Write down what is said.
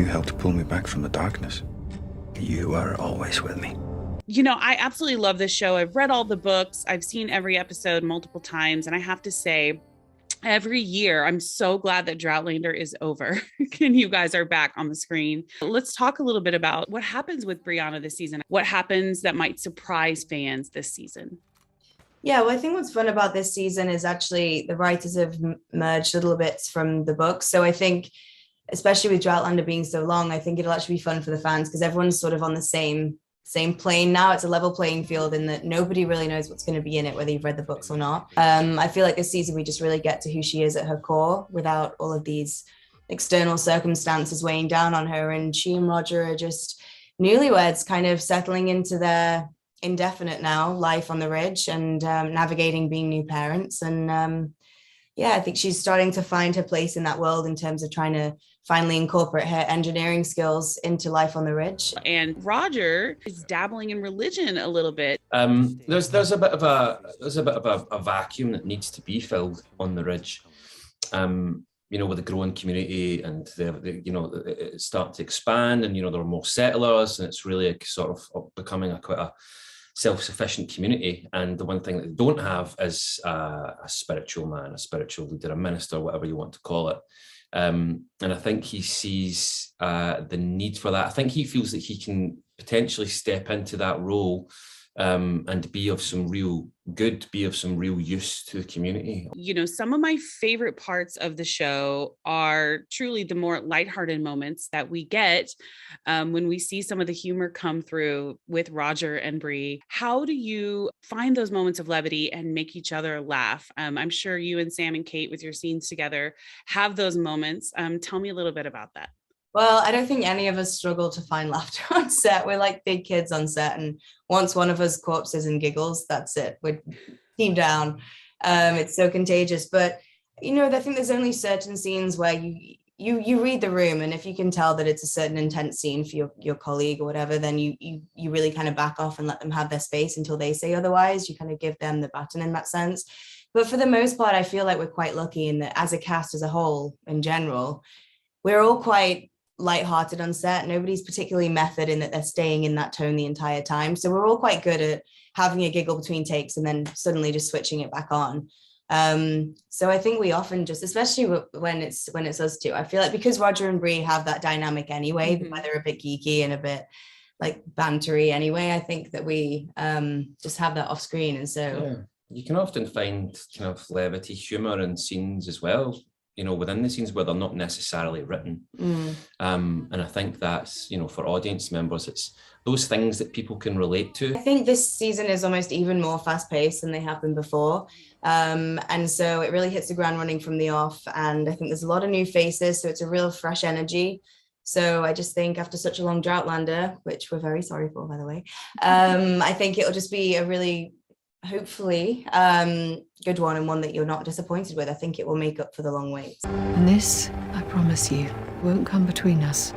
You helped pull me back from the darkness. You are always with me. You know, I absolutely love this show. I've read all the books. I've seen every episode multiple times. And I have to say, every year, I'm so glad that Droughtlander is over and you guys are back on the screen. Let's talk a little bit about what happens with Brianna this season. What happens that might surprise fans this season? Yeah, well, I think what's fun about this season is actually the writers have merged little bits from the book. So I think, especially with Droughtlander being so long, I think it'll actually be fun for the fans because everyone's sort of on the same plane now. It's a level playing field in that nobody really knows what's going to be in it, whether you've read the books or not. I feel like this season we just really get to who she is at her core without all of these external circumstances weighing down on her. And she and Roger are just newlyweds kind of settling into their indefinite now life on the ridge and navigating being new parents. And yeah, I think she's starting to find her place in that world in terms of trying to finally incorporate her engineering skills into life on the ridge. And Roger is dabbling in religion a little bit. There's a bit of a vacuum that needs to be filled on the ridge. You know, with the growing community and it's starting to expand, and there are more settlers, and it's really sort of becoming quite a self-sufficient community. And the one thing that they don't have is a spiritual man, a spiritual leader, a minister, whatever you want to call it. And I think he sees the need for that. I think he feels that he can potentially step into that role and be of some real good, be of some real use to the community. You know, some of my favorite parts of the show are truly the more lighthearted moments that we get when we see some of the humor come through with Roger and Bri. How do you find those moments of levity and make each other laugh? I'm sure you and Sam and Kate with your scenes together have those moments. Tell me a little bit about that. Well, I don't think any of us struggle to find laughter on set. We're like big kids on set, and once one of us corpses and giggles, that's it. We're team down. It's so contagious. But I think there's only certain scenes where you read the room, and if you can tell that it's a certain intense scene for your colleague or whatever, then you really kind of back off and let them have their space until they say otherwise. You kind of give them the baton in that sense. But for the most part, I feel like we're quite lucky in that as a cast as a whole, in general, we're all quite lighthearted on set. Nobody's particularly method in that they're staying in that tone the entire time. So we're all quite good at having a giggle between takes and then suddenly just switching it back on. So I think we often just, especially when it's us two, I feel like because Roger and Bri have that dynamic anyway, where they're a bit geeky and a bit like bantery anyway, I think that we just have that off screen. And so yeah. You can often find kind of levity humor in scenes as well, within the scenes where they're not necessarily written. And I think that's, for audience members, it's those things that people can relate to. I think this season is almost even more fast-paced than they have been before. And so it really hits the ground running from the off. And I think there's a lot of new faces, so it's a real fresh energy. So I just think after such a long Droughtlander, which we're very sorry for, by the way, I think it'll just be a really, hopefully, good one, and one that you're not disappointed with. I think it will make up for the long wait. And this, I promise you, won't come between us.